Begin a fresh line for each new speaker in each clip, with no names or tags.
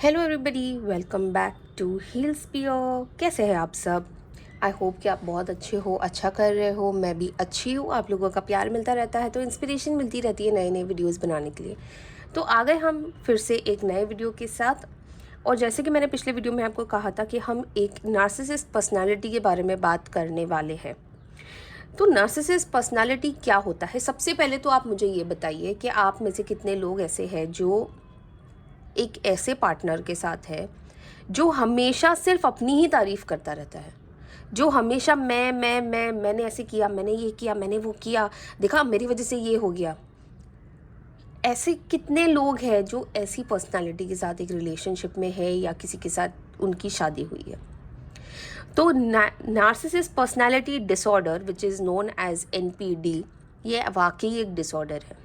Hello everybody, welcome back to heals pure. कैसे हैं आप सब? आई होप कि आप बहुत अच्छे हो, अच्छा कर रहे हो। मैं भी अच्छी हूँ। आप लोगों का प्यार मिलता रहता है तो इंस्पिरेशन मिलती रहती है नए नए वीडियोस बनाने के लिए। तो आ गए हम फिर से एक नए वीडियो के साथ। और जैसे कि मैंने पिछले वीडियो में आपको कहा था कि हम एक नार्सिसिस्ट पर्सनालिटी के बारे में बात करने वाले हैं। तो नार्सिसिस्ट पर्सनालिटी क्या होता है? सबसे पहले तो आप मुझे ये बताइए कि आप में से कितने लोग ऐसे हैं जो एक ऐसे पार्टनर के साथ है जो हमेशा सिर्फ अपनी ही तारीफ करता रहता है, जो हमेशा मैंने ऐसे किया, मैंने ये किया, मैंने वो किया, देखा मेरी वजह से ये हो गया। ऐसे कितने लोग हैं जो ऐसी पर्सनालिटी के साथ एक रिलेशनशिप में है या किसी के साथ उनकी शादी हुई है। तो narcissist personality disorder which is known as NPD, ये वाकई एक डिसऑर्डर है।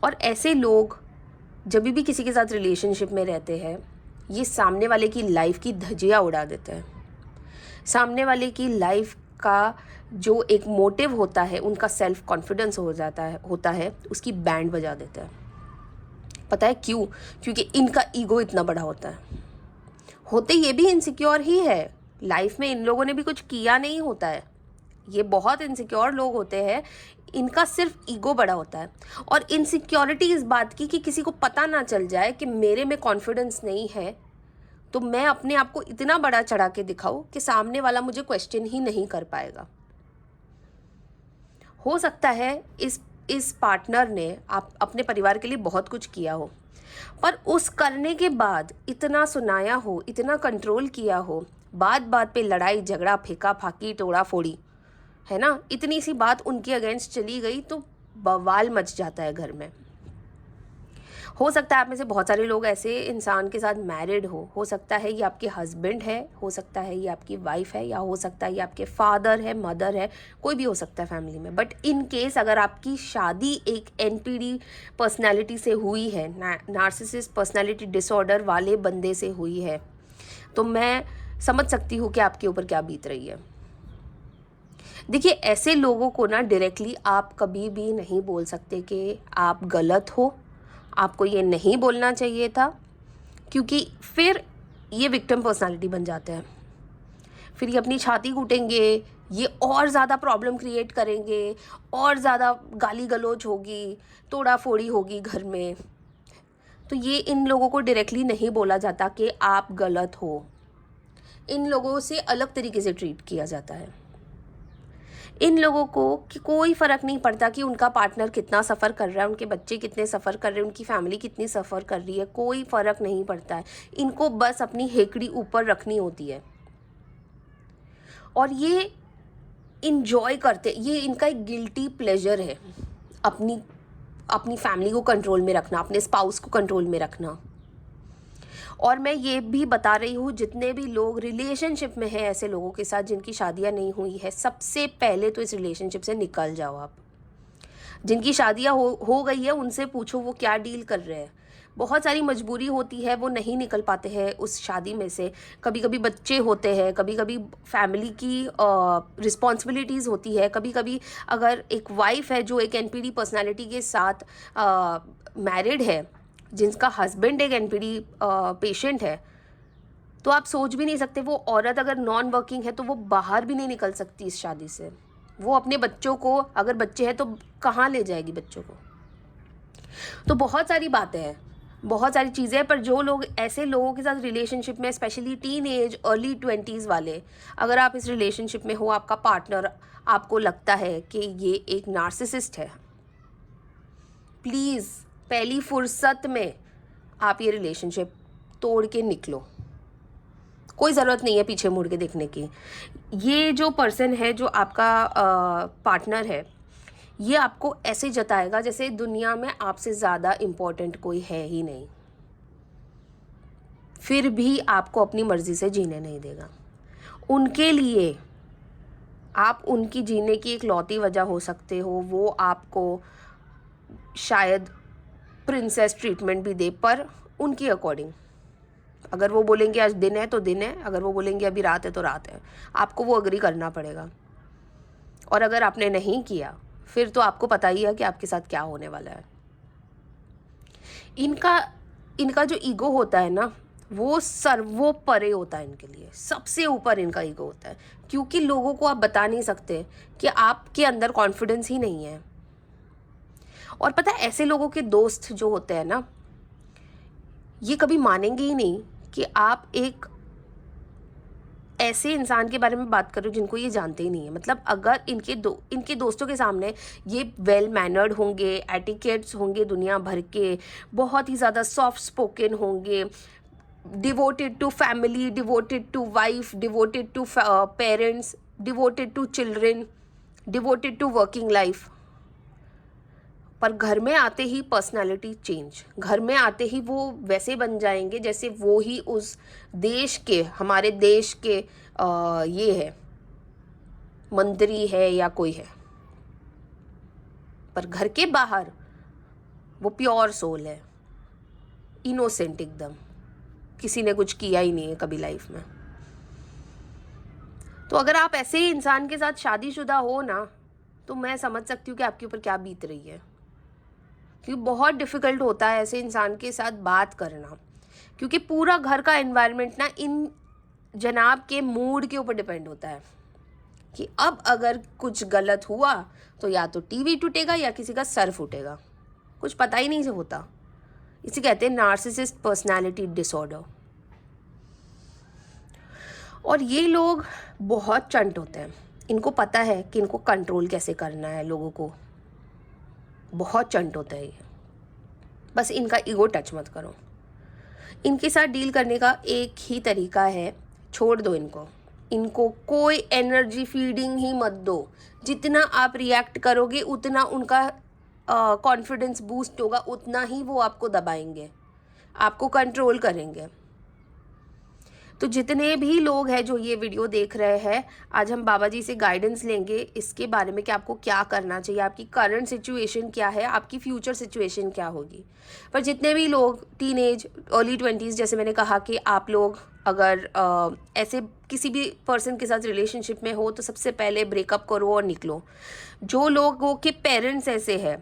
और ऐसे लोग जब भी किसी के साथ रिलेशनशिप में रहते हैं, ये सामने वाले की लाइफ की धज्जियाँ उड़ा देते हैं। सामने वाले की लाइफ का जो एक मोटिव होता है, उनका सेल्फ कॉन्फिडेंस होता है, उसकी बैंड बजा देता है। पता है क्यों? क्योंकि इनका ईगो इतना बड़ा होता है। होते ये भी इनसिक्योर ही है। लाइफ में इन लोगों ने भी कुछ किया नहीं होता है। ये बहुत इनसिक्योर लोग होते हैं। इनका सिर्फ ईगो बड़ा होता है। और इनसिक्योरिटी इस बात की कि किसी को पता ना चल जाए कि मेरे में कॉन्फिडेंस नहीं है, तो मैं अपने आप को इतना बड़ा चढ़ा के दिखाऊं कि सामने वाला मुझे क्वेश्चन ही नहीं कर पाएगा। हो सकता है इस पार्टनर ने आप अपने परिवार के लिए बहुत कुछ किया हो, पर उस करने के बाद इतना सुनाया हो, इतना कंट्रोल किया हो, बात बात पे लड़ाई झगड़ा, फेंका फाकी, तोड़ा फोड़ी, है ना, इतनी सी बात उनके अगेंस्ट चली गई तो बवाल मच जाता है घर में। हो सकता है आप में से बहुत सारे लोग ऐसे इंसान के साथ मैरिड हो सकता है ये आपके हस्बैंड है, हो सकता है ये आपकी वाइफ है, या हो सकता है ये आपके फादर है, मदर है, कोई भी हो सकता है फैमिली में। बट इन केस अगर आपकी शादी एक NPD पर्सनैलिटी से हुई है, नार्सिसिस्ट पर्सनैलिटी डिसऑर्डर वाले बंदे से हुई है, तो मैं समझ सकती हूँ कि आपके ऊपर क्या बीत रही है। देखिए, ऐसे लोगों को ना डायरेक्टली आप कभी भी नहीं बोल सकते कि आप गलत हो, आपको ये नहीं बोलना चाहिए था, क्योंकि फिर ये विक्टिम पर्सनालिटी बन जाते हैं। फिर ये अपनी छाती कूटेंगे, ये और ज़्यादा प्रॉब्लम क्रिएट करेंगे, और ज़्यादा गाली गलौज होगी, तोड़ा फोड़ी होगी घर में। तो ये इन लोगों को डायरेक्टली नहीं बोला जाता कि आप गलत हो। इन लोगों से अलग तरीके से ट्रीट किया जाता है। इन लोगों को कि कोई फ़र्क नहीं पड़ता कि उनका पार्टनर कितना सफ़र कर रहा है, उनके बच्चे कितने सफ़र कर रहे हैं, उनकी फैमिली कितनी सफ़र कर रही है, कोई फ़र्क नहीं पड़ता है। इनको बस अपनी हेकड़ी ऊपर रखनी होती है और ये इंजॉय करते, ये इनका एक गिल्टी प्लेजर है, अपनी अपनी फैमिली को कंट्रोल में रखना, अपने स्पाउस को कंट्रोल में रखना। और मैं ये भी बता रही हूँ, जितने भी लोग रिलेशनशिप में हैं ऐसे लोगों के साथ जिनकी शादियाँ नहीं हुई है, सबसे पहले तो इस रिलेशनशिप से निकल जाओ आप। जिनकी शादियाँ हो गई है उनसे पूछो वो क्या डील कर रहे हैं। बहुत सारी मजबूरी होती है, वो नहीं निकल पाते हैं उस शादी में से। कभी कभी बच्चे होते हैं, कभी कभी फैमिली की रिस्पॉन्सिबिलिटीज़ होती है, कभी कभी अगर एक वाइफ है जो एक NPD पर्सनालिटी के साथ मैरिड है, जिनका हस्बैंड एक NPD पेशेंट है, तो आप सोच भी नहीं सकते वो औरत अगर नॉन वर्किंग है तो वो बाहर भी नहीं निकल सकती इस शादी से। वो अपने बच्चों को, अगर बच्चे हैं तो कहाँ ले जाएगी बच्चों को? तो बहुत सारी बातें हैं, बहुत सारी चीज़ें हैं। पर जो लोग ऐसे लोगों के साथ रिलेशनशिप में, specially teen age early 20s वाले, अगर आप इस रिलेशनशिप में हो, आपका पार्टनर आपको लगता है कि ये एक नार्सिसिस्ट है, प्लीज़ पहली फुर्सत में आप ये रिलेशनशिप तोड़ के निकलो। कोई ज़रूरत नहीं है पीछे मुड़ के देखने की। ये जो पर्सन है, जो आपका पार्टनर है, ये आपको ऐसे जताएगा जैसे दुनिया में आपसे ज़्यादा इम्पोर्टेंट कोई है ही नहीं। फिर भी आपको अपनी मर्ज़ी से जीने नहीं देगा। उनके लिए आप उनकी जीने की एक लौती वजह हो सकते हो। वो आपको शायद प्रिंसेस ट्रीटमेंट भी दे, पर उनकी अकॉर्डिंग। अगर वो बोलेंगे आज दिन है तो दिन है, अगर वो बोलेंगे अभी रात है तो रात है, आपको वो अग्री करना पड़ेगा। और अगर आपने नहीं किया फिर तो आपको पता ही है कि आपके साथ क्या होने वाला है। इनका इनका जो ईगो होता है ना, वो सर्वोपरि होता है इनके लिए, सबसे ऊपर इनका ईगो होता है, क्योंकि लोगों को आप बता नहीं सकते कि आपके अंदर कॉन्फिडेंस ही नहीं है। और पता है, ऐसे लोगों के दोस्त जो होते हैं ना, ये कभी मानेंगे ही नहीं कि आप एक ऐसे इंसान के बारे में बात कर रहे हो जिनको ये जानते ही नहीं है। मतलब अगर इनके दोस्तों के सामने ये वेल मैनर्ड होंगे, एटिकेट्स होंगे दुनिया भर के, बहुत ही ज़्यादा सॉफ्ट स्पोकन होंगे, devoted to family, devoted to wife, devoted to parents, devoted to children, devoted to working life, पर घर में आते ही पर्सनालिटी चेंज, घर में आते ही वो वैसे बन जाएंगे जैसे वो ही उस देश के, हमारे देश के ये है, मंत्री है या कोई है। पर घर के बाहर वो प्योर सोल है, इनोसेंट एकदम, किसी ने कुछ किया ही नहीं है कभी लाइफ में। तो अगर आप ऐसे इंसान के साथ शादीशुदा हो ना, तो मैं समझ सकती हूँ कि आपके ऊपर क्या बीत रही है, क्योंकि बहुत डिफ़िकल्ट होता है ऐसे इंसान के साथ बात करना, क्योंकि पूरा घर का एनवायरनमेंट ना इन जनाब के मूड के ऊपर डिपेंड होता है कि अब अगर कुछ गलत हुआ तो या तो टीवी टूटेगा या किसी का सर फूटेगा, कुछ पता ही नहीं होता। इसे कहते हैं नार्सिसिस्ट पर्सनालिटी डिसऑर्डर। और ये लोग बहुत चंट होते हैं, इनको पता है कि इनको कंट्रोल कैसे करना है लोगों को, बहुत चंट होता है ये। बस इनका ईगो टच मत करो। इनके साथ डील करने का एक ही तरीका है, छोड़ दो इनको, इनको कोई एनर्जी फीडिंग ही मत दो। जितना आप रिएक्ट करोगे उतना उनका कॉन्फिडेंस बूस्ट होगा, उतना ही वो आपको दबाएंगे, आपको कंट्रोल करेंगे। तो जितने भी लोग हैं जो ये वीडियो देख रहे हैं, आज हम बाबा जी से गाइडेंस लेंगे इसके बारे में कि आपको क्या करना चाहिए, आपकी करंट सिचुएशन क्या है, आपकी फ्यूचर सिचुएशन क्या होगी। पर जितने भी लोग टीनेज, अर्ली 20s, जैसे मैंने कहा कि आप लोग अगर ऐसे किसी भी पर्सन के साथ रिलेशनशिप में हो तो सबसे पहले ब्रेकअप करो और निकलो। जो लोगों के पेरेंट्स ऐसे हैं,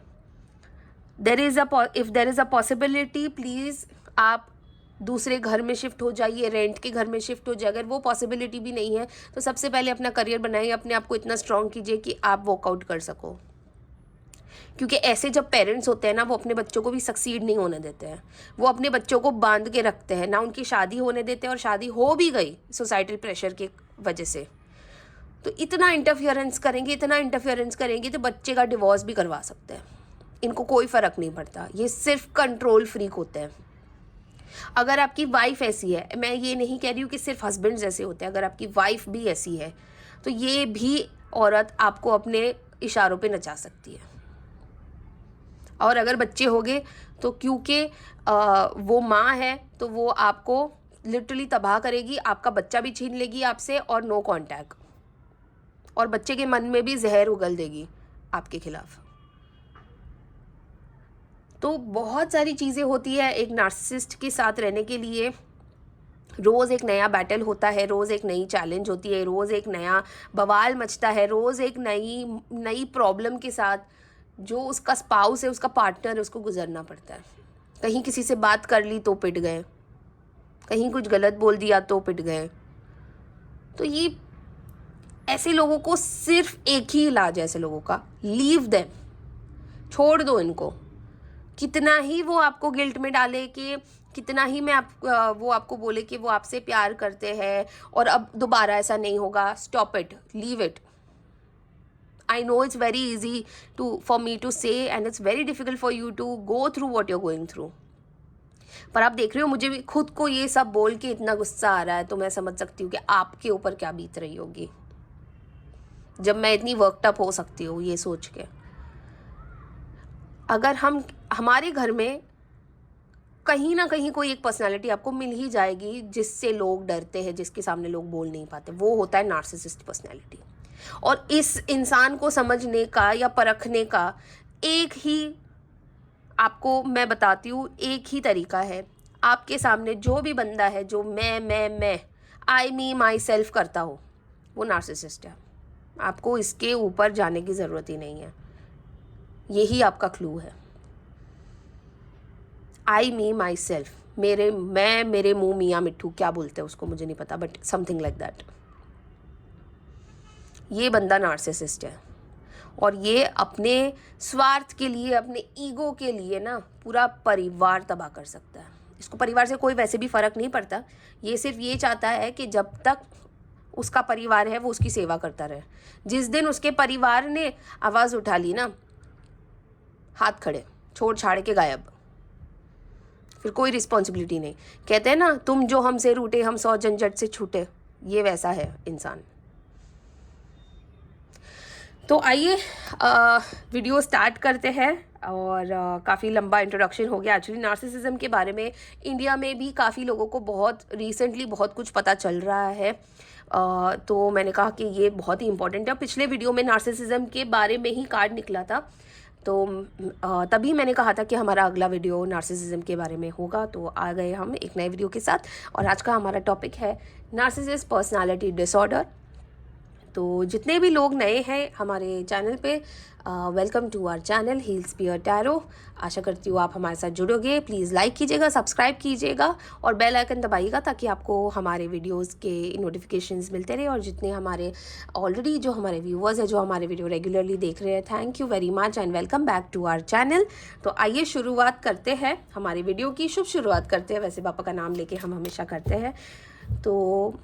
if there is a possibility, please आप दूसरे घर में शिफ्ट हो जाइए, रेंट के घर में शिफ्ट हो जाइए। अगर वो पॉसिबिलिटी भी नहीं है तो सबसे पहले अपना करियर बनाइए, अपने आप को इतना स्ट्रॉन्ग कीजिए कि आप वर्कआउट कर सको। क्योंकि ऐसे जब पेरेंट्स होते हैं ना, वो अपने बच्चों को भी सक्सीड नहीं होने देते हैं, वो अपने बच्चों को बांध के रखते हैं, ना उनकी शादी होने देते हैं, और शादी हो भी गई सोसाइटल प्रेशर की वजह से तो इतना इंटरफियरेंस करेंगे, इतना इंटरफियरेंस करेंगे तो बच्चे का डिवोर्स भी करवा सकते हैं। इनको कोई फ़र्क नहीं पड़ता, ये सिर्फ कंट्रोल फ्रीक होते हैं। अगर आपकी वाइफ ऐसी है, मैं ये नहीं कह रही हूँ कि सिर्फ हस्बैंड्स ऐसे होते हैं, अगर आपकी वाइफ भी ऐसी है तो ये भी औरत आपको अपने इशारों पे नचा सकती है। और अगर बच्चे हो गए तो क्योंकि वो माँ है तो वो आपको लिटरली तबाह करेगी, आपका बच्चा भी छीन लेगी आपसे, और नो कांटेक्ट, और बच्चे के मन में भी जहर उगल देगी आपके खिलाफ। तो बहुत सारी चीज़ें होती है एक नार्सिसिस्ट के साथ रहने के लिए। रोज़ एक नया बैटल होता है, रोज़ एक नई चैलेंज होती है, रोज़ एक नया बवाल मचता है, रोज़ एक नई प्रॉब्लम के साथ जो उसका स्पाउस है, उसका पार्टनर है, उसको गुजरना पड़ता है। कहीं किसी से बात कर ली तो पिट गए, कहीं कुछ गलत बोल दिया तो पिट गए। तो ये ऐसे लोगों को सिर्फ एक ही इलाज है ऐसे लोगों का, लीव देम, छोड़ दो इनको। कितना ही वो आपको गिल्ट में डाले कि कितना ही वो आपको बोले कि वो आपसे प्यार करते हैं और अब दोबारा ऐसा नहीं होगा, stop it, leave it. I know it's very easy for me to say and it's very difficult for you to go through what you're going through. पर आप देख रहे हो, मुझे भी खुद को ये सब बोल के इतना गुस्सा आ रहा है, तो मैं समझ सकती हूँ कि आपके ऊपर क्या बीत रही होगी जब मैं इतनी वर्कअप हो सकती हूँ ये सोच के। अगर हमारे घर में कहीं ना कहीं कोई एक पर्सनालिटी आपको मिल ही जाएगी जिससे लोग डरते हैं, जिसके सामने लोग बोल नहीं पाते, वो होता है नार्सिसिस्ट पर्सनालिटी। और इस इंसान को समझने का या परखने का एक ही, आपको मैं बताती हूँ, एक ही तरीका है। आपके सामने जो भी बंदा है जो मैं आई मी माई सेल्फ करता हो, वो नार्सिसिस्ट है। आपको इसके ऊपर जाने की ज़रूरत ही नहीं है, यही आपका क्लू है। आई मी माई सेल्फ, मेरे मुंह मियाँ मिट्ठू क्या बोलते हैं उसको मुझे नहीं पता, बट समथिंग लाइक दैट। ये बंदा नार्सिसिस्ट है और ये अपने स्वार्थ के लिए, अपने ईगो के लिए ना पूरा परिवार तबाह कर सकता है। इसको परिवार से कोई वैसे भी फ़र्क नहीं पड़ता, ये सिर्फ ये चाहता है कि जब तक उसका परिवार है वो उसकी सेवा करता रहे। जिस दिन उसके परिवार ने आवाज़ उठा ली ना, हाथ खड़े, छोड़ छाड़ के गायब, फिर कोई रिस्पॉन्सिबिलिटी नहीं। कहते हैं ना, तुम जो हमसे रूठे हम 100 झंझट से छूटे, ये वैसा है इंसान। तो आइए वीडियो स्टार्ट करते हैं। और काफ़ी लंबा इंट्रोडक्शन हो गया। एक्चुअली नार्सिसिज्म के बारे में इंडिया में भी काफ़ी लोगों को बहुत रिसेंटली बहुत कुछ पता चल रहा है। तो मैंने कहा कि ये बहुत ही इंपॉर्टेंट है। पिछले वीडियो में नार्सिसिज्म के बारे में ही कार्ड निकला था, तो तभी मैंने कहा था कि हमारा अगला वीडियो नार्सिसिज्म के बारे में होगा। तो आ गए हम एक नए वीडियो के साथ, और आज का हमारा टॉपिक है नार्सिसिस्ट पर्सनालिटी डिसऑर्डर। तो जितने भी लोग नए हैं हमारे चैनल पे, welcome to our channel Heals Pier Tarot. आशा करती हूँ आप हमारे साथ जुड़ोगे। प्लीज़ लाइक कीजिएगा, सब्सक्राइब कीजिएगा और बेल आइकन दबाइएगा ताकि आपको हमारे वीडियोस के नोटिफिकेशंस मिलते रहे। और जितने हमारे ऑलरेडी जो हमारे व्यूअर्स हैं, जो हमारे वीडियो रेगुलरली देख रहे हैं, thank you very much and welcome back to our channel. तो आइए शुरुआत करते हैं हमारे वीडियो की, शुभ शुरुआत करते हैं। वैसे पापा का नाम लेके हम हमेशा करते हैं। तो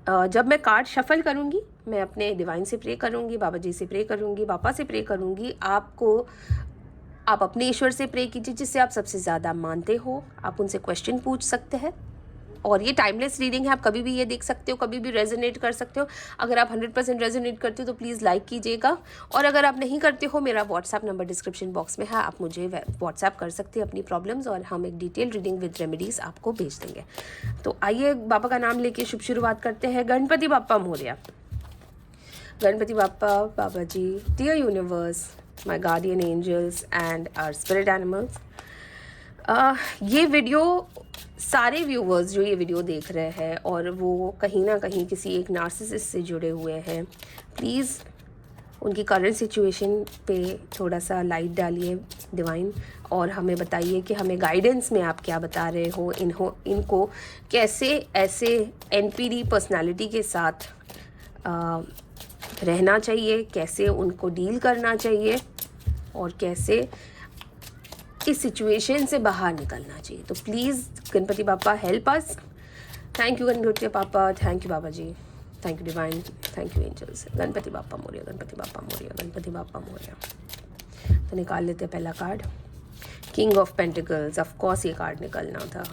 जब मैं कार्ड शफल करूँगी, मैं अपने डिवाइन से प्रे करूँगी, बाबा जी से प्रे करूँगी, पापा से प्रे करूँगी। आप अपने ईश्वर से प्रे कीजिए जिससे आप सबसे ज़्यादा मानते हो। आप उनसे क्वेश्चन पूछ सकते हैं और ये टाइमलेस रीडिंग है, आप कभी भी ये देख सकते हो, कभी भी रेजोनेट कर सकते हो। अगर आप 100% रेजोनेट करते हो तो प्लीज़ लाइक कीजिएगा, और अगर आप नहीं करते हो, मेरा व्हाट्सएप नंबर डिस्क्रिप्शन बॉक्स में है, आप मुझे व्हाट्सएप कर सकते हैं अपनी प्रॉब्लम्स, और हम एक डिटेल रीडिंग विद रेमेडीज़ आपको भेज देंगे। तो आइए बाबा का नाम लेके शुभ शुरुआत करते हैं। Ganpati Bappa Morya. Ganpati Bappa, Baba ji, dear universe, my guardian angels and our spirit animals. ये वीडियो सारे व्यूवर्स जो ये वीडियो देख रहे हैं और वो कहीं ना कहीं किसी एक नार्सिसिस्ट से जुड़े हुए हैं, प्लीज़ उनकी करंट सिचुएशन पे थोड़ा सा लाइट डालिए डिवाइन, और हमें बताइए कि हमें गाइडेंस में आप क्या बता रहे हो। इनको कैसे ऐसे एनपीडी पर्सनालिटी के साथ रहना चाहिए, कैसे उनको डील करना चाहिए, और कैसे इस सिचुएशन से बाहर निकलना चाहिए। तो please Ganpati Bappa help us. Thank you Ganpati papa, thank you Baba ji, thank you divine, thank you angels. Ganpati Bappa Morya, Ganpati Bappa Morya, Ganpati Bappa Morya. तो निकाल लेते हैं पहला card, king of pentacles. Of course ये कार्ड निकलना था।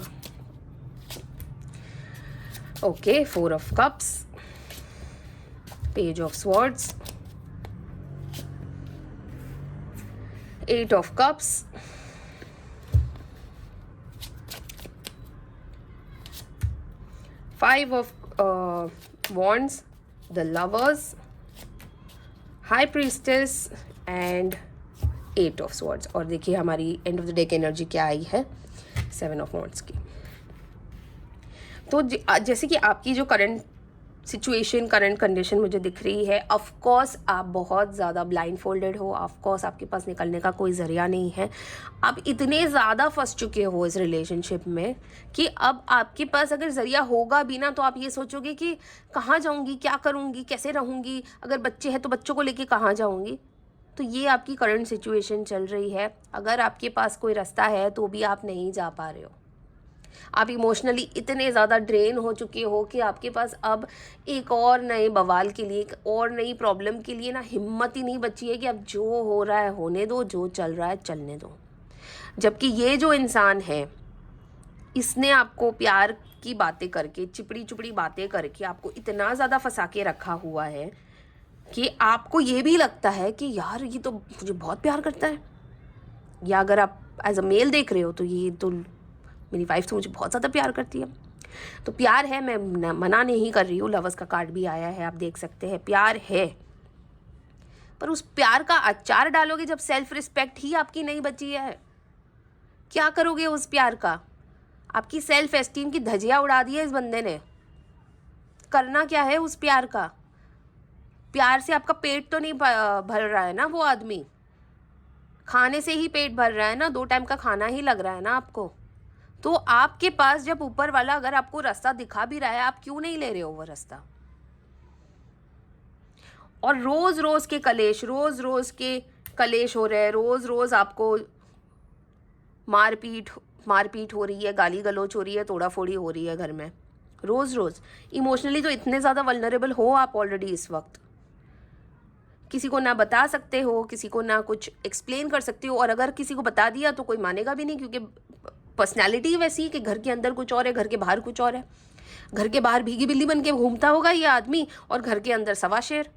Okay, 4 of cups, page of swords, 8 of cups, 5 of wands, the lovers, high priestess and 8 of swords। और देखिए हमारी एंड ऑफ द डे की एनर्जी क्या आई है, 7 of wands की। तो जैसे कि आपकी जो करंट सिचुएशन, करंट कंडीशन मुझे दिख रही है, ऑफ कोर्स आप बहुत ज़्यादा ब्लाइंड फोल्डेड हो। ऑफ कोर्स आपके पास निकलने का कोई ज़रिया नहीं है। आप इतने ज़्यादा फंस चुके हो इस रिलेशनशिप में कि अब आपके पास अगर ज़रिया होगा भी ना, तो आप ये सोचोगे कि कहाँ जाऊँगी, क्या करूँगी, कैसे रहूँगी, अगर बच्चे हैं तो बच्चों को लेके कहाँ जाऊँगी। तो ये आपकी करंट सिचुएशन चल रही है। अगर आपके पास कोई रास्ता है तो भी आप नहीं जा पा रहे हो। आप इमोशनली इतने ज़्यादा ड्रेन हो चुके हो कि आपके पास अब एक और नए बवाल के लिए, एक और नई प्रॉब्लम के लिए ना हिम्मत ही नहीं बची है कि अब जो हो रहा है होने दो, जो चल रहा है चलने दो। जबकि ये जो इंसान है, इसने आपको प्यार की बातें करके, चिपड़ी चुपड़ी बातें करके आपको इतना ज़्यादा फंसा के रखा हुआ है कि आपको ये भी लगता है कि यार ये तो मुझे बहुत प्यार करता है। या अगर आप एज अ मेल देख रहे हो तो ये तो मेरी वाइफ तो मुझे बहुत ज़्यादा प्यार करती है। तो प्यार है, मैं मना नहीं कर रही हूँ। लवर्स का कार्ड भी आया है, आप देख सकते हैं, प्यार है। पर उस प्यार का अचार डालोगे जब सेल्फ रिस्पेक्ट ही आपकी नहीं बची है। क्या करोगे उस प्यार का? आपकी सेल्फ एस्टीम की धजिया उड़ा दी है इस बंदे ने। करना क्या है उस प्यार का? प्यार से आपका पेट तो नहीं भर रहा है ना वो आदमी। खाने से ही पेट भर रहा है ना, 2 टाइम का खाना ही लग रहा है ना आपको। तो आपके पास जब ऊपर वाला अगर आपको रास्ता दिखा भी रहा है, आप क्यों नहीं ले रहे हो वो रास्ता? और रोज रोज के कलेश, रोज रोज के कलेश हो रहे हैं, रोज रोज आपको मारपीट मारपीट हो रही है, गाली गलौज हो रही है, तोड़ा फोड़ी हो रही है घर में, रोज रोज। इमोशनली तो इतने ज़्यादा वल्नरेबल हो आप ऑलरेडी इस वक्त, किसी को ना बता सकते हो, किसी को ना कुछ एक्सप्लेन कर सकते हो, और अगर किसी को बता दिया तो कोई मानेगा भी नहीं, क्योंकि पर्सनैलिटी वैसी कि घर के अंदर कुछ और है, घर के बाहर कुछ और है। घर के बाहर भीगी बिल्ली बन के घूमता होगा ये आदमी, और घर के अंदर सवा शेर।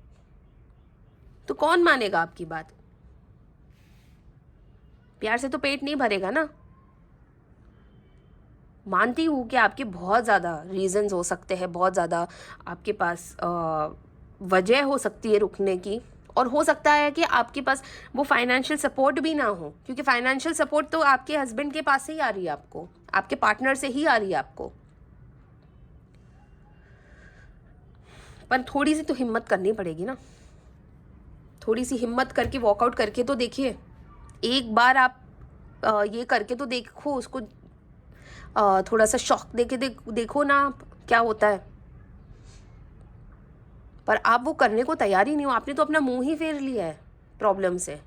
तो कौन मानेगा आपकी बात? प्यार से तो पेट नहीं भरेगा ना। मानती हूँ कि आपके बहुत ज़्यादा रीजंस हो सकते हैं, बहुत ज़्यादा आपके पास वजह हो सकती है रुकने की, और हो सकता है कि आपके पास वो फाइनेंशियल सपोर्ट भी ना हो, क्योंकि फाइनेंशियल सपोर्ट तो आपके हस्बैंड के पास से ही आ रही है आपको, आपके पार्टनर से ही आ रही है आपको। पर थोड़ी सी तो हिम्मत करनी पड़ेगी ना, थोड़ी सी हिम्मत करके वॉकआउट करके तो देखिए। एक बार आप ये करके तो देखो, उसको थोड़ा सा शॉक देके देखो ना आप क्या होता है। पर आप वो करने को तैयार ही नहीं हो। आपने तो अपना मुंह ही फेर लिया है प्रॉब्लम से।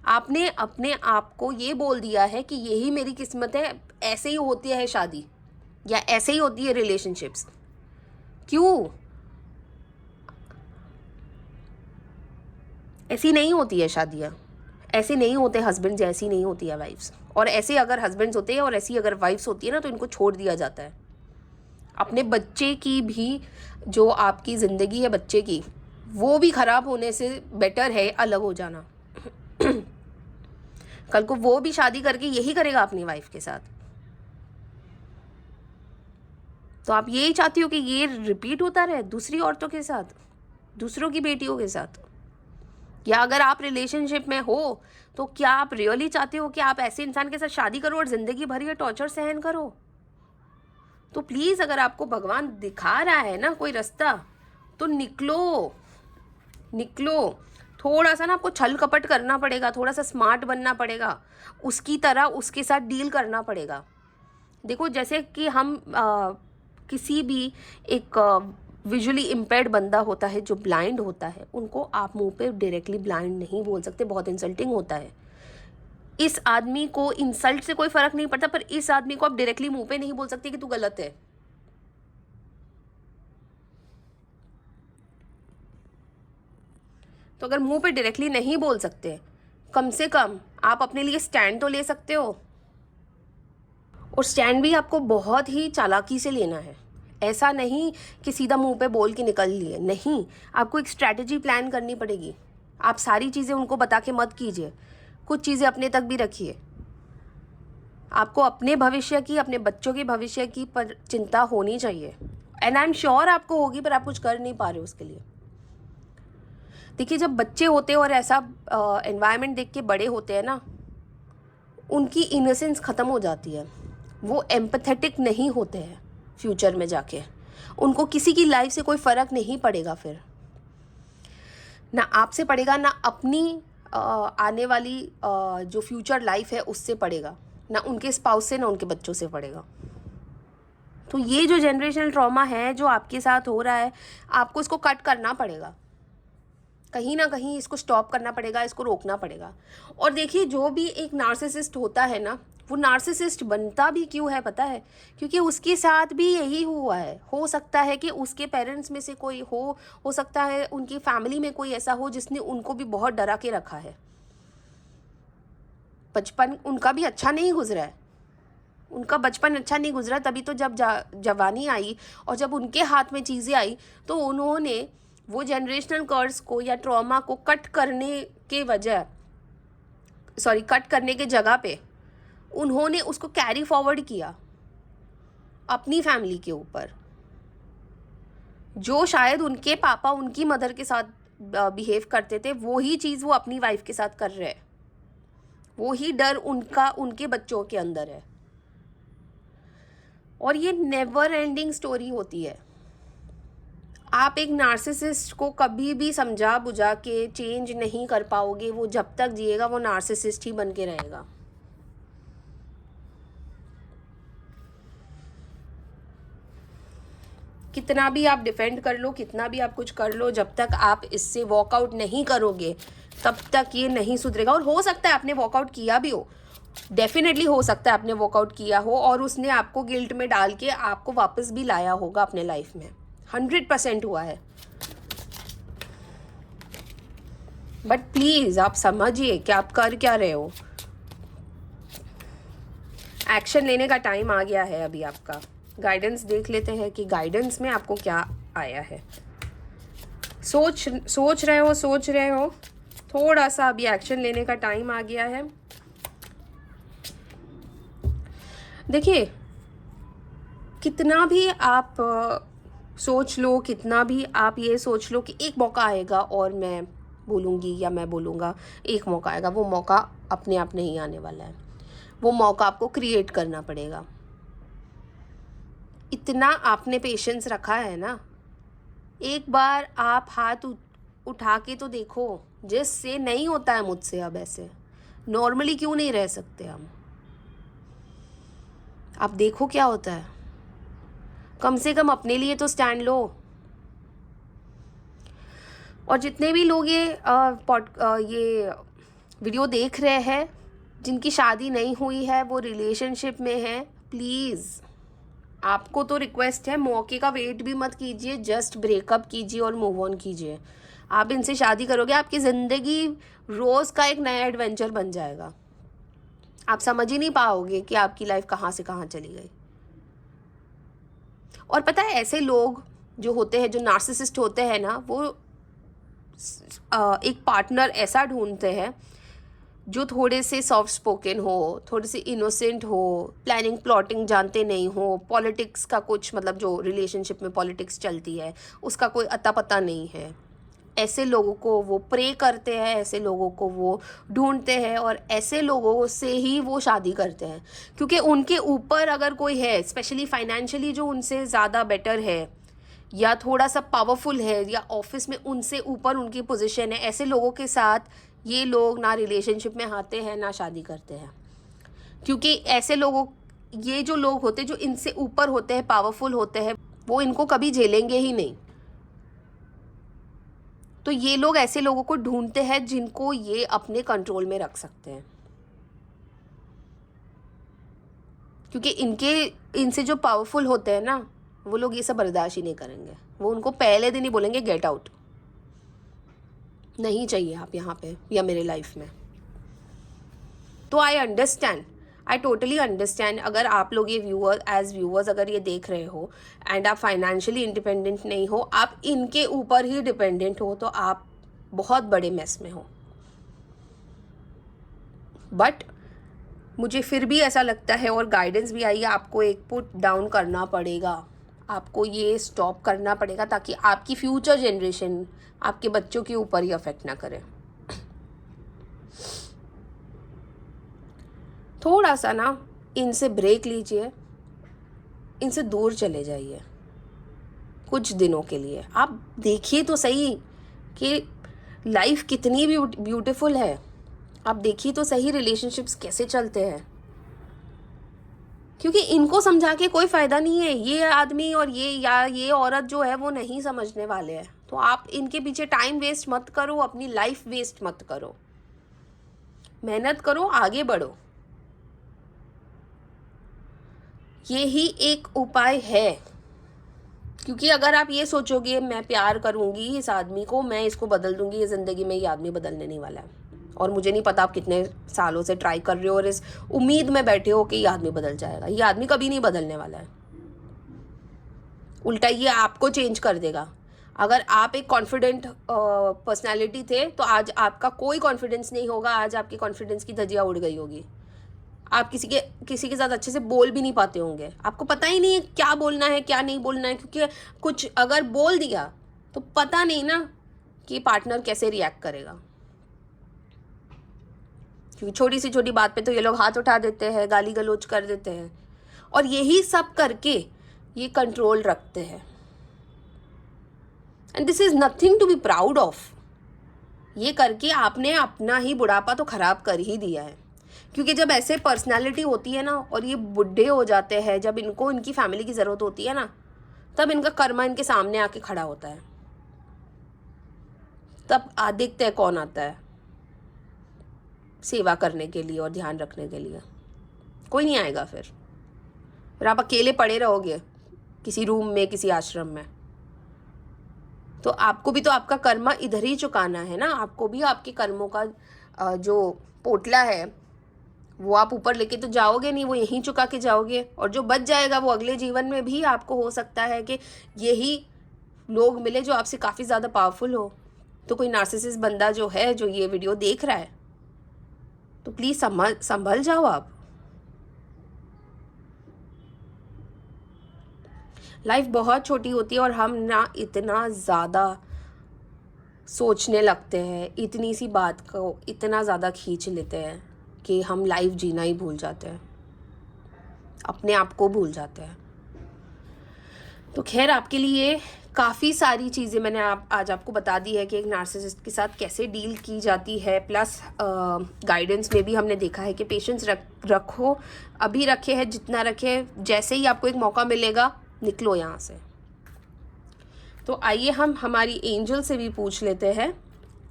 आपने अपने आप को ये बोल दिया है कि यही मेरी किस्मत है, ऐसे ही होती है शादी, या ऐसे ही होती है रिलेशनशिप्स। क्यों? ऐसी नहीं होती है शादियाँ, ऐसे नहीं होते हस्बैंड्स, ऐसी नहीं होती है वाइफ्स। और ऐसे अगर हस्बैंड्स होते हैं और ऐसी अगर वाइफ्स होती है ना, तो इनको छोड़ दिया जाता है। अपने बच्चे की भी, जो आपकी ज़िंदगी है बच्चे की, वो भी ख़राब होने से बेटर है अलग हो जाना। कल को वो भी शादी करके यही करेगा अपनी वाइफ के साथ। तो आप यही चाहती हो कि ये रिपीट होता रहे दूसरी औरतों के साथ, दूसरों की बेटियों के साथ? या अगर आप रिलेशनशिप में हो तो क्या आप रियली चाहते हो कि आप ऐसे इंसान के साथ शादी करो और ज़िंदगी भर ये टॉर्चर सहन करो? तो प्लीज़, अगर आपको भगवान दिखा रहा है ना कोई रास्ता, तो निकलो, निकलो। थोड़ा सा ना आपको छल कपट करना पड़ेगा, थोड़ा सा स्मार्ट बनना पड़ेगा, उसकी तरह उसके साथ डील करना पड़ेगा। देखो, जैसे कि हम किसी भी एक विजुअली इम्पेयर्ड बंदा होता है जो ब्लाइंड होता है, उनको आप मुंह पे डायरेक्टली ब्लाइंड नहीं बोल सकते, बहुत इंसल्टिंग होता है। इस आदमी को इंसल्ट से कोई फर्क नहीं पड़ता, पर इस आदमी को आप डायरेक्टली मुंह पे नहीं बोल सकते कि तू गलत है। तो अगर मुंह पे डायरेक्टली नहीं बोल सकते, कम से कम आप अपने लिए स्टैंड तो ले सकते हो। और स्टैंड भी आपको बहुत ही चालाकी से लेना है। ऐसा नहीं कि सीधा मुंह पे बोल के निकल लिए, नहीं, आपको एक स्ट्रैटेजी प्लान करनी पड़ेगी। आप सारी चीज़ें उनको बता के मत कीजिए, कुछ चीज़ें अपने तक भी रखिए। आपको अपने भविष्य की, अपने बच्चों के भविष्य की पर चिंता होनी चाहिए, एंड आई एम श्योर आपको होगी, पर आप कुछ कर नहीं पा रहे हो उसके लिए। देखिए, जब बच्चे होते हैं और ऐसा एनवायरनमेंट देख के बड़े होते हैं ना, उनकी इनोसेंस ख़त्म हो जाती है। वो एम्पैथेटिक नहीं होते हैं फ्यूचर में जाके। उनको किसी की लाइफ से कोई फ़र्क नहीं पड़ेगा, फिर ना आपसे पड़ेगा, ना अपनी आने वाली जो फ्यूचर लाइफ है उससे पड़ेगा, ना उनके स्पाउस से, ना उनके बच्चों से पड़ेगा। तो ये जो जनरेशनल ट्रॉमा है जो आपके साथ हो रहा है, आपको इसको कट करना पड़ेगा, कहीं ना कहीं इसको स्टॉप करना पड़ेगा, इसको रोकना पड़ेगा। और देखिए, जो भी एक नार्सिसिस्ट होता है ना, वो नार्सिसिस्ट बनता भी क्यों है पता है? क्योंकि उसके साथ भी यही हुआ है। हो सकता है कि उसके पेरेंट्स में से कोई हो सकता है उनकी फैमिली में कोई ऐसा हो जिसने उनको भी बहुत डरा के रखा है। बचपन उनका भी अच्छा नहीं गुजरा है, उनका बचपन अच्छा नहीं गुजरा, तभी तो जब जवानी आई और जब उनके हाथ में चीज़ें आई, तो उन्होंने वो जनरेशनल कर्स को या ट्रॉमा को कट करने के जगह पे उन्होंने उसको कैरी फॉरवर्ड किया अपनी फैमिली के ऊपर। जो शायद उनके पापा उनकी मदर के साथ बिहेव करते थे, वो ही चीज़ वो अपनी वाइफ के साथ कर रहे हैं। वो ही डर उनका उनके बच्चों के अंदर है। और ये नेवर एंडिंग स्टोरी होती है। आप एक नार्सिसिस्ट को कभी भी समझा बुझा के चेंज नहीं कर पाओगे। वो जब तक जिएगा वो नार्सिसिस्ट ही बन के रहेगा। कितना भी आप डिफेंड कर लो, कितना भी आप कुछ कर लो, जब तक आप इससे वॉकआउट नहीं करोगे तब तक ये नहीं सुधरेगा। और हो सकता है आपने वॉकआउट किया भी हो, डेफिनेटली हो सकता है आपने वॉकआउट किया हो और उसने आपको गिल्ट में डाल के आपको वापस भी लाया होगा अपने लाइफ में, 100% हुआ है। बट प्लीज़ आप समझिए कि आप कर क्या रहे हो। एक्शन लेने का टाइम आ गया है अभी आपका। गाइडेंस देख लेते हैं कि गाइडेंस में आपको क्या आया है। सोच रहे हो, थोड़ा सा अभी एक्शन लेने का टाइम आ गया है। देखिए, कितना भी आप सोच लो, कितना भी आप ये सोच लो कि एक मौका आएगा और मैं बोलूँगी या मैं बोलूँगा, एक मौका आएगा, वो मौका अपने आप नहीं आने वाला है। वो मौका आपको क्रिएट करना पड़ेगा। इतना आपने पेशेंस रखा है ना, एक बार आप हाथ उठा के तो देखो। जिससे नहीं होता है मुझसे अब ऐसे, नॉर्मली क्यों नहीं रह सकते हम? आप देखो क्या होता है। कम से कम अपने लिए तो स्टैंड लो। और जितने भी लोग ये वीडियो देख रहे हैं, जिनकी शादी नहीं हुई है, वो रिलेशनशिप में है, प्लीज़ आपको तो रिक्वेस्ट है, मौके का वेट भी मत कीजिए, जस्ट ब्रेकअप कीजिए और मूव ऑन कीजिए। आप इनसे शादी करोगे, आपकी ज़िंदगी रोज़ का एक नया एडवेंचर बन जाएगा। आप समझ ही नहीं पाओगे कि आपकी लाइफ कहाँ से कहाँ चली गई। और पता है, ऐसे लोग जो होते हैं, जो नार्सिसिस्ट होते हैं ना, वो एक पार्टनर ऐसा ढूंढते हैं जो थोड़े से सॉफ्ट स्पोकन हो, थोड़े से इनोसेंट हो, प्लानिंग प्लॉटिंग जानते नहीं हो, पॉलिटिक्स का कुछ मतलब जो रिलेशनशिप में पॉलिटिक्स चलती है उसका कोई अता पता नहीं है। ऐसे लोगों को वो प्रे करते हैं, ऐसे लोगों को वो ढूंढते हैं और ऐसे लोगों से ही वो शादी करते हैं। क्योंकि उनके ऊपर अगर कोई है, स्पेशली फाइनेंशियली जो उनसे ज़्यादा बेटर है या थोड़ा सा पावरफुल है या ऑफिस में उनसे ऊपर उनकी पोजीशन है, ऐसे लोगों के साथ ये लोग ना रिलेशनशिप में आते हैं ना शादी करते हैं। क्योंकि ऐसे लोगों, ये जो लोग होते हैं जो इनसे ऊपर होते हैं, पावरफुल होते हैं, वो इनको कभी झेलेंगे ही नहीं। तो ये लोग ऐसे लोगों को ढूंढते हैं जिनको ये अपने कंट्रोल में रख सकते हैं। क्योंकि इनसे जो पावरफुल होते हैं ना, वो लोग ये सब बर्दाश्त ही नहीं करेंगे। वो उनको पहले दिन ही बोलेंगे गेट आउट, नहीं चाहिए आप यहाँ पे या मेरे लाइफ में। तो I understand, I totally understand. अगर आप लोग ये व्यूअर्स अगर ये देख रहे हो एंड आप फाइनेंशियली इंडिपेंडेंट नहीं हो, आप इनके ऊपर ही डिपेंडेंट हो, तो आप बहुत बड़े मेस में हो। बट मुझे फिर भी ऐसा लगता है, और गाइडेंस भी आई है, आपको एक पुट डाउन करना पड़ेगा, आपको ये स्टॉप करना पड़ेगा ताकि आपकी फ्यूचर जनरेशन आपके बच्चों के ऊपर ही अफेक्ट ना करे। थोड़ा सा ना इनसे ब्रेक लीजिए, इनसे दूर चले जाइए कुछ दिनों के लिए। आप देखिए तो सही कि लाइफ कितनी ब्यूटीफुल है। आप देखिए तो सही रिलेशनशिप्स कैसे चलते हैं। क्योंकि इनको समझा के कोई फ़ायदा नहीं है। ये आदमी और ये औरत जो है वो नहीं समझने वाले हैं। तो आप इनके पीछे टाइम वेस्ट मत करो, अपनी लाइफ वेस्ट मत करो, मेहनत करो, आगे बढ़ो। ये ही एक उपाय है। क्योंकि अगर आप ये सोचोगे मैं प्यार करूँगी इस आदमी को, मैं इसको बदल दूँगी, ये ज़िंदगी में ये आदमी बदलने नहीं वाला है। और मुझे नहीं पता आप कितने सालों से ट्राई कर रहे हो और इस उम्मीद में बैठे हो कि ये आदमी बदल जाएगा। ये आदमी कभी नहीं बदलने वाला है, उल्टा ये आपको चेंज कर देगा। अगर आप एक कॉन्फिडेंट पर्सनालिटी थे तो आज आपका कोई कॉन्फिडेंस नहीं होगा, आज आपकी कॉन्फिडेंस की धज्जियाँ उड़ गई होगी। आप किसी के साथ अच्छे से बोल भी नहीं पाते होंगे, आपको पता ही नहीं है क्या बोलना है क्या नहीं बोलना है। क्योंकि कुछ अगर बोल दिया तो पता नहीं ना कि पार्टनर कैसे रिएक्ट करेगा। क्योंकि छोटी सी छोटी बात पे तो ये लोग हाथ उठा देते हैं, गाली गलौज कर देते हैं, और यही सब करके ये कंट्रोल रखते हैं। And this is nothing to be proud of. ये करके आपने अपना ही बुढ़ापा तो खराब कर ही दिया है। क्योंकि जब ऐसे पर्सनालिटी होती है ना और ये बुढ़े हो जाते हैं, जब इनको इनकी फैमिली की ज़रूरत होती है ना, तब इनका कर्मा इनके सामने आके खड़ा होता है, तब देखते हैं कौन आता है सेवा करने के लिए और ध्यान रखने के लिए। कोई नहीं आएगा। फिर आप अकेले पड़े रहोगे किसी रूम में, किसी आश्रम में। तो आपको भी तो आपका कर्मा इधर ही चुकाना है ना। आपको भी आपके कर्मों का जो पोटला है वो आप ऊपर लेके तो जाओगे नहीं, वो यहीं चुका के जाओगे। और जो बच जाएगा वो अगले जीवन में भी आपको हो सकता है कि यही लोग मिले जो आपसे काफ़ी ज़्यादा पावरफुल हो। तो कोई नार्सिसिस्ट बंदा जो है, जो ये वीडियो देख रहा है, तो प्लीज़ संभल जाओ आप। लाइफ बहुत छोटी होती है और हम ना इतना ज़्यादा सोचने लगते हैं, इतनी सी बात को इतना ज़्यादा खींच लेते हैं कि हम लाइफ जीना ही भूल जाते हैं, अपने आप को भूल जाते हैं। तो खैर, आपके लिए काफ़ी सारी चीज़ें मैंने आज आपको बता दी है कि एक नार्सिसिस्ट के साथ कैसे डील की जाती है। प्लस गाइडेंस में भी हमने देखा है कि पेशेंस रखो, अभी रखे हैं जितना रखे, जैसे ही आपको एक मौका मिलेगा निकलो यहाँ से। तो आइए हम हमारी एंजल से भी पूछ लेते हैं,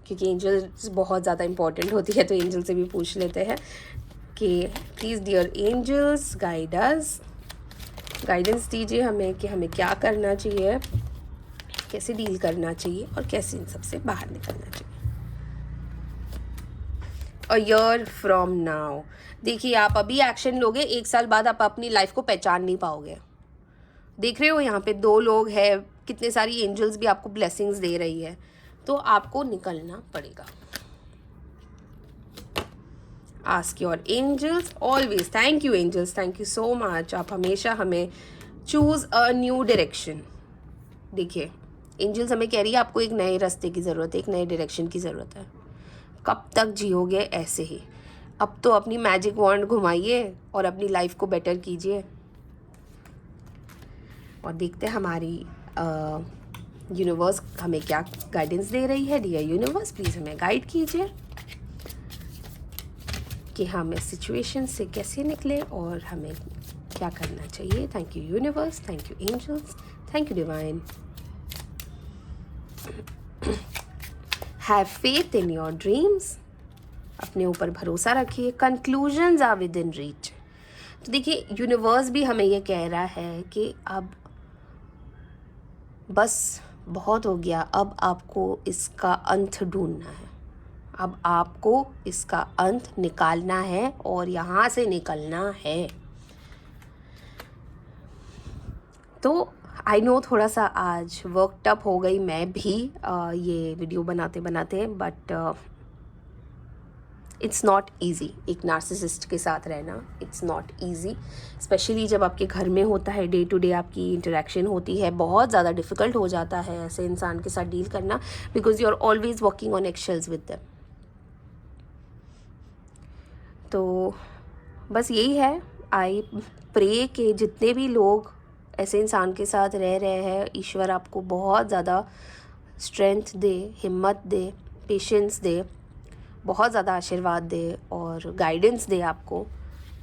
क्योंकि एंजल्स बहुत ज़्यादा इम्पॉर्टेंट होती है। तो एंजल से भी पूछ लेते हैं कि please dear angels guide us, guidance दीजिए हमें कि हमें क्या करना चाहिए, कैसे डील करना चाहिए और कैसे इन सब से बाहर निकलना चाहिए। अ ईयर फ्रॉम नाउ, देखिए आप अभी एक्शन लोगे, 1 साल बाद आप अपनी लाइफ को पहचान नहीं पाओगे। देख रहे हो यहाँ पे 2 लोग हैं, कितने सारी एंजल्स भी आपको ब्लेसिंग्स दे रही है। तो आपको निकलना पड़ेगा। Ask your angels always, thank you angels, thank you so much. आप हमेशा हमें चूज़ अ न्यू डायरेक्शन। देखिए एंजल्स हमें कह रही है आपको एक नए रास्ते की ज़रूरत है, एक नए डायरेक्शन की ज़रूरत है। कब तक जियोगे ऐसे ही? अब तो अपनी मैजिक वॉन्ड घुमाइए और अपनी लाइफ को बेटर कीजिए। और देखते हैं हमारी यूनिवर्स हमें क्या गाइडेंस दे रही है। डियर यूनिवर्स, प्लीज़ हमें गाइड कीजिए कि हम इस सिचुएशन से कैसे निकले और हमें क्या करना चाहिए। Thank you universe, thank you angels, thank you divine. Have faith in your dreams, अपने ऊपर भरोसा रखिए। Conclusions are within reach. तो देखिए यूनिवर्स भी हमें ये कह रहा है कि अब बस बहुत हो गया, अब आपको इसका अंत ढूंढना है, अब आपको इसका अंत निकालना है और यहाँ से निकलना है। तो आई नो थोड़ा सा आज वर्कड अप हो गई मैं भी ये वीडियो बनाते बनाते, बट इट्स नॉट ईजी एक नार्सिसिस्ट के साथ रहना। इट्स नॉट ईजी, स्पेशली जब आपके घर में होता है, डे टू डे आपकी इंटरेक्शन होती है। बहुत ज़्यादा डिफ़िकल्ट हो जाता है ऐसे इंसान के साथ डील करना, because you are always working on excels with them. तो बस यही है, आई प्रे कि जितने भी लोग ऐसे इंसान के साथ रह रहे हैं, ईश्वर आपको बहुत ज़्यादा स्ट्रेंथ दे, हिम्मत दे, पेशेंस दे, बहुत ज़्यादा आशीर्वाद दे और गाइडेंस दे आपको,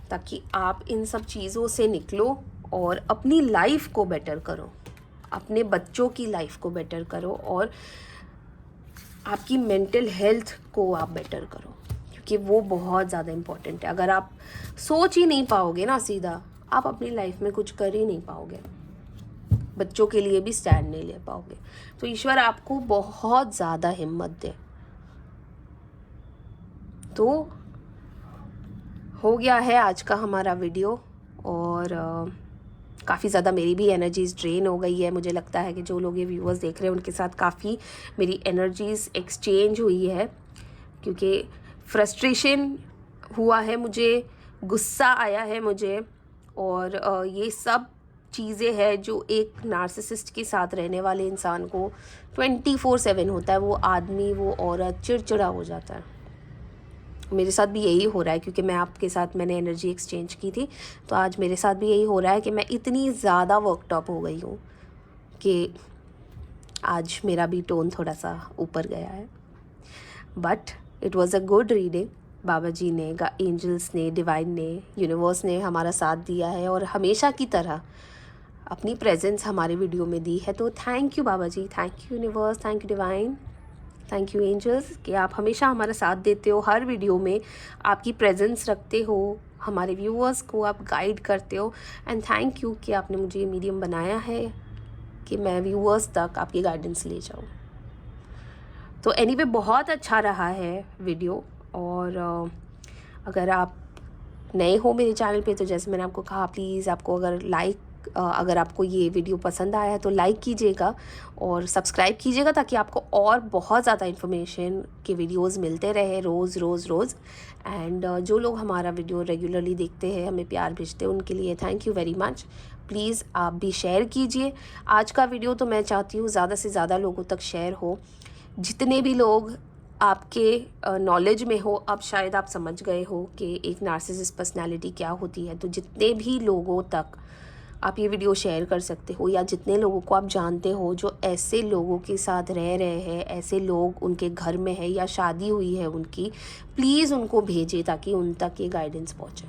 ताकि आप इन सब चीज़ों से निकलो और अपनी लाइफ को बेटर करो, अपने बच्चों की लाइफ को बेटर करो और आपकी मेंटल हेल्थ को आप बेटर करो, क्योंकि वो बहुत ज़्यादा इम्पोर्टेंट है। अगर आप सोच ही नहीं पाओगे ना सीधा, आप अपनी लाइफ में कुछ कर ही नहीं पाओगे, बच्चों के लिए भी स्टैंड नहीं ले पाओगे। तो ईश्वर आपको बहुत ज़्यादा हिम्मत दे। तो हो गया है आज का हमारा वीडियो और काफ़ी ज़्यादा मेरी भी एनर्जीज़ ड्रेन हो गई है। मुझे लगता है कि जो लोग ये व्यूअर्स देख रहे हैं उनके साथ काफ़ी मेरी एनर्जीज़ एक्सचेंज हुई है, क्योंकि फ्रस्ट्रेशन हुआ है मुझे, गुस्सा आया है मुझे, और ये सब चीज़ें हैं जो एक नार्सिसिस्ट के साथ रहने वाले इंसान को 24/7 होता है। वो आदमी, वो औरत चिड़चिड़ा हो जाता है। मेरे साथ भी यही हो रहा है, क्योंकि मैं आपके साथ मैंने एनर्जी एक्सचेंज की थी, तो आज मेरे साथ भी यही हो रहा है कि मैं इतनी ज़्यादा वर्कटॉप हो गई हूँ कि आज मेरा भी टोन थोड़ा सा ऊपर गया है। But it was a good reading. Baba ji ने, एंजल्स ने, डिवाइन ने, यूनिवर्स ने हमारा साथ दिया है और हमेशा की तरह अपनी प्रेजेंस हमारे वीडियो में दी है। तो thank you Baba ji, thank you universe, thank you divine, thank you angels कि आप हमेशा हमारा साथ देते हो, हर वीडियो में आपकी प्रेजेंस रखते हो, हमारे व्यूअर्स को आप गाइड करते हो। एंड थैंक यू कि आपने मुझे ये मीडियम बनाया है कि मैं व्यूअर्स तक आपकी गाइडेंस ले जाऊँ। तो एनीवे बहुत अच्छा रहा है वीडियो। और अगर आप नए हो मेरे चैनल पे तो जैसे मैंने आपको कहा, प्लीज़ आपको अगर आपको ये वीडियो पसंद आया है तो लाइक कीजिएगा और सब्सक्राइब कीजिएगा, ताकि आपको और बहुत ज़्यादा इन्फॉर्मेशन के वीडियोस मिलते रहे रोज़ रोज़ रोज़। एंड जो लोग हमारा वीडियो रेगुलरली देखते हैं, हमें प्यार भेजते हैं, उनके लिए thank you very much. Please आप भी शेयर कीजिए आज का वीडियो। तो मैं चाहती हूँ ज़्यादा से ज़्यादा लोगों तक शेयर हो। जितने भी लोग आपके नॉलेज में हो, अब शायद आप समझ गए हो कि एक नार्सिसिस्ट पर्सनालिटी क्या होती है। तो जितने भी लोगों तक आप ये वीडियो शेयर कर सकते हो, या जितने लोगों को आप जानते हो जो ऐसे लोगों के साथ रह रहे हैं, ऐसे लोग उनके घर में है या शादी हुई है उनकी, प्लीज़ उनको भेजिए ताकि उन तक ये गाइडेंस पहुँचे।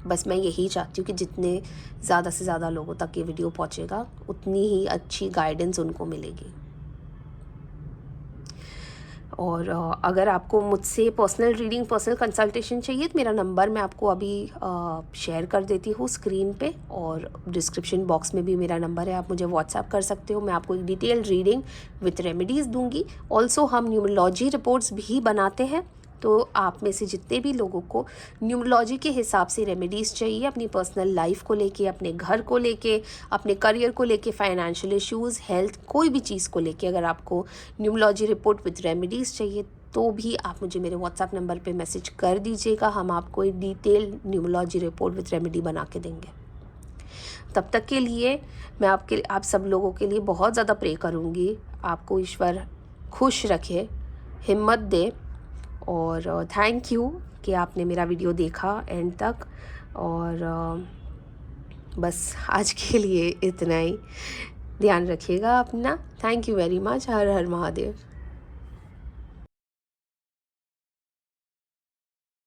बस मैं यही चाहती हूँ कि जितने ज़्यादा से ज़्यादा लोगों तक ये वीडियो पहुँचेगा, उतनी ही अच्छी गाइडेंस उनको मिलेगी। और अगर आपको मुझसे पर्सनल रीडिंग, पर्सनल कंसल्टेशन चाहिए तो मेरा नंबर मैं आपको अभी शेयर कर देती हूँ स्क्रीन पे, और डिस्क्रिप्शन बॉक्स में भी मेरा नंबर है, आप मुझे व्हाट्सएप कर सकते हो। मैं आपको एक डिटेल्ड रीडिंग विथ रेमेडीज़ दूंगी। ऑल्सो हम न्यूमरोलॉजी रिपोर्ट्स भी बनाते हैं, तो आप में से जितने भी लोगों को न्यूमरोलॉजी के हिसाब से रेमेडीज़ चाहिए अपनी पर्सनल लाइफ को लेके, अपने घर को लेके, अपने करियर को लेके, फाइनेंशियल इश्यूज़, हेल्थ, कोई भी चीज़ को लेके अगर आपको न्यूमरोलॉजी रिपोर्ट विद रेमेडीज़ चाहिए तो भी आप मुझे मेरे व्हाट्सएप नंबर पे मैसेज कर दीजिएगा। हम आपको एक detail numerology report with remedy बना के देंगे। तब तक के लिए मैं आप सब लोगों के लिए बहुत ज़्यादा प्रे करूँगी। आपको ईश्वर खुश रखे, हिम्मत दे। और थैंक यू कि आपने मेरा वीडियो देखा एंड तक। और बस आज के लिए इतना ही। ध्यान रखिएगा अपना। Thank you very much. Her her Mahadev.